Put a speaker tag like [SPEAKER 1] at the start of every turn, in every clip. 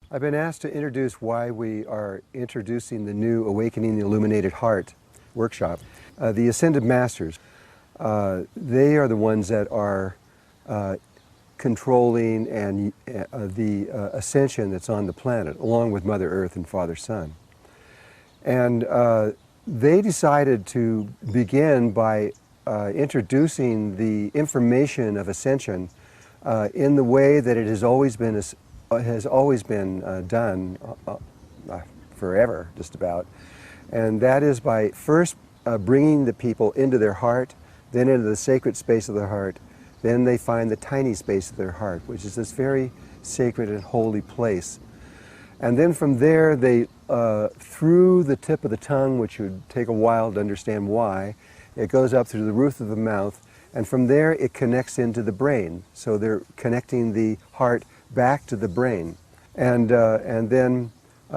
[SPEAKER 1] I've been asked to introduce why we are introducing the new Awakening the Illuminated Heart workshop. The Ascended Masters, they are the ones that are controlling and the ascension that's on the planet, along with Mother Earth and Father Sun. And they decided to begin by introducing the information of ascension in the way that it has always been done forever, just about. And that is by first bringing the people into their heart, then into the sacred space of their heart, then they find the tiny space of their heart, which is this very sacred and holy place. And then from there, they, through the tip of the tongue, which would take a while to understand why, it goes up through the roof of the mouth, and from there it connects into the brain. So they're connecting the heart back to the brain. And then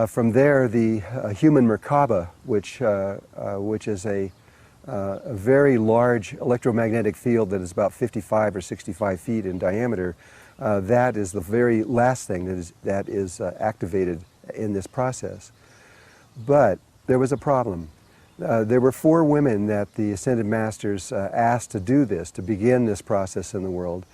[SPEAKER 1] from there, the human Merkaba, which is a very large electromagnetic field that is about 55 or 65 feet in diameter, that is the very last thing that is activated in this process. But there was a problem. There were 4 women that the Ascended Masters asked to do this, to begin this process in the world.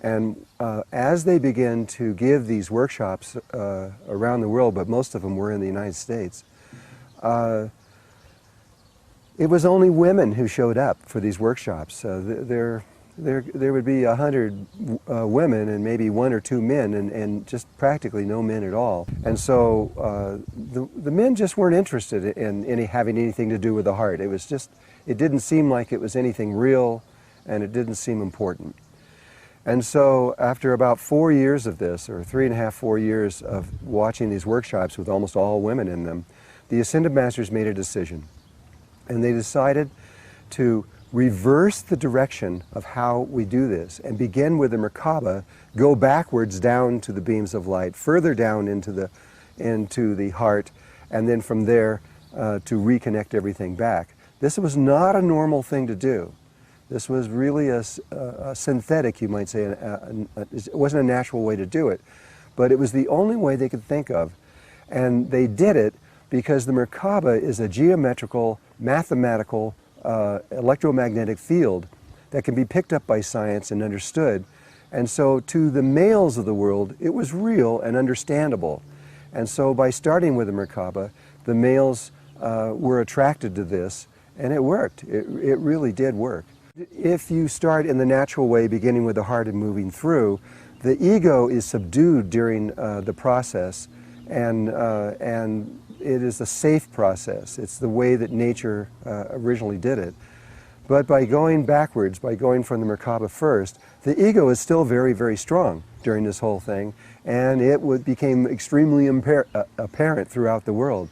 [SPEAKER 1] And as they began to give these workshops around the world, but most of them were in the United States, it was only women who showed up for these workshops. There would be 100 women and maybe 1 or 2 men, and just practically no men at all. And so the men just weren't interested in having anything to do with the heart. It was just, it didn't seem like it was anything real, and it didn't seem important. And so after about 4 years of this, or 3.5, 4 years of watching these workshops with almost all women in them, the Ascended Masters made a decision. And they decided to reverse the direction of how we do this and begin with the Merkaba, go backwards down to the beams of light, further down into the heart, and then from there to reconnect everything back. This was not a normal thing to do. This was really a synthetic, you might say. It wasn't a natural way to do it, but it was the only way they could think of. And they did it because the Merkaba is a geometrical, mathematical, electromagnetic field that can be picked up by science and understood. And so to the males of the world, it was real and understandable. And so by starting with the Merkaba, the males were attracted to this, and it worked. It really did work. If you start in the natural way, beginning with the heart and moving through, the ego is subdued during the process, and it is a safe process. It's the way that nature originally did it. But by going backwards, by going from the Merkaba first, the ego is still very, very strong during this whole thing, and it became extremely apparent throughout the world.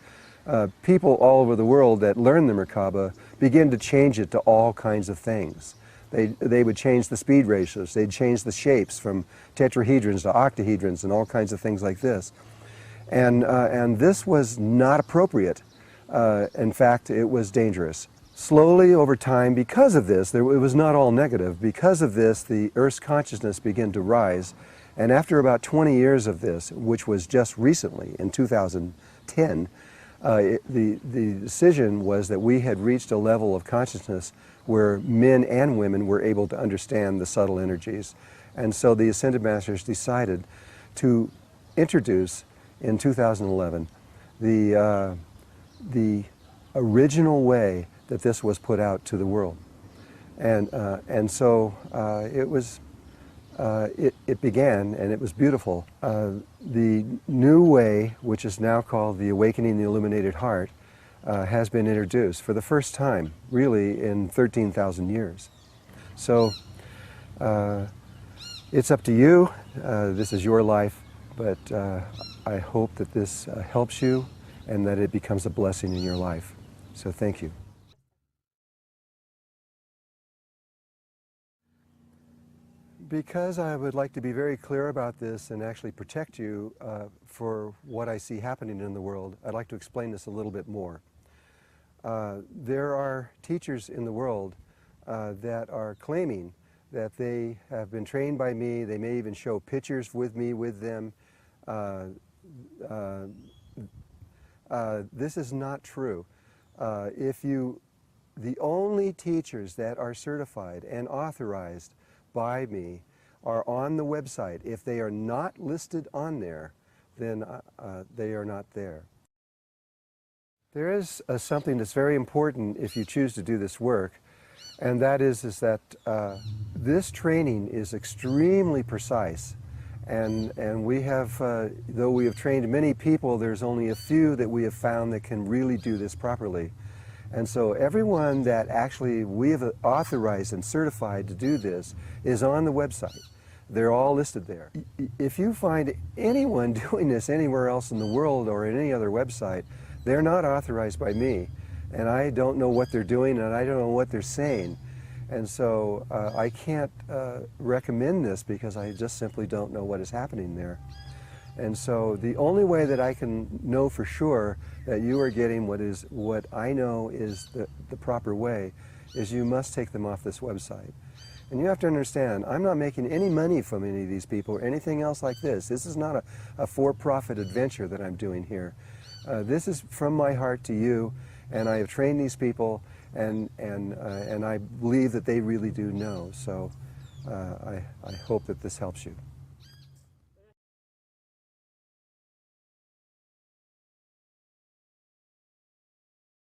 [SPEAKER 1] People all over the world that learn the Merkaba begin to change it to all kinds of things. They would change the speed ratios, they'd change the shapes from tetrahedrons to octahedrons and all kinds of things like this. And this was not appropriate. In fact, it was dangerous. Slowly over time, because of this, it was not all negative. Because of this, the Earth's consciousness began to rise. And after about 20 years of this, which was just recently, in 2010, the decision was that we had reached a level of consciousness where men and women were able to understand the subtle energies. And so the Ascended Masters decided to introduce, in 2011, the original way that this was put out to the world. And so it began, and it was beautiful. The new way, which is now called the Awakening the Illuminated Heart, has been introduced for the first time, really, in 13,000 years. So it's up to you. This is your life, but I hope that this helps you and that it becomes a blessing in your life. So thank you. Because I would like to be very clear about this and actually protect you for what I see happening in the world, I'd like to explain this a little bit more. There are teachers in the world that are claiming that they have been trained by me. They may even show pictures with me with them. this is not true. The only teachers that are certified and authorized by me are on the website. If they are not listed on there, then they are not there. There is something that's very important if you choose to do this work, and that is that this training is extremely precise. And we have, though we have trained many people, there's only a few that we have found that can really do this properly. And so everyone that actually we have authorized and certified to do this is on the website. They're all listed there. If you find anyone doing this anywhere else in the world or in any other website, they're not authorized by me. And I don't know what they're doing, and I don't know what they're saying. And so I can't recommend this because I just simply don't know what is happening there. And so the only way that I can know for sure that you are getting what I know is the proper way is you must take them off this website. And you have to understand, I'm not making any money from any of these people or anything else like this. This is not a for-profit adventure that I'm doing here. This is from my heart to you, and I have trained these people, and I believe that they really do know. So I hope that this helps you.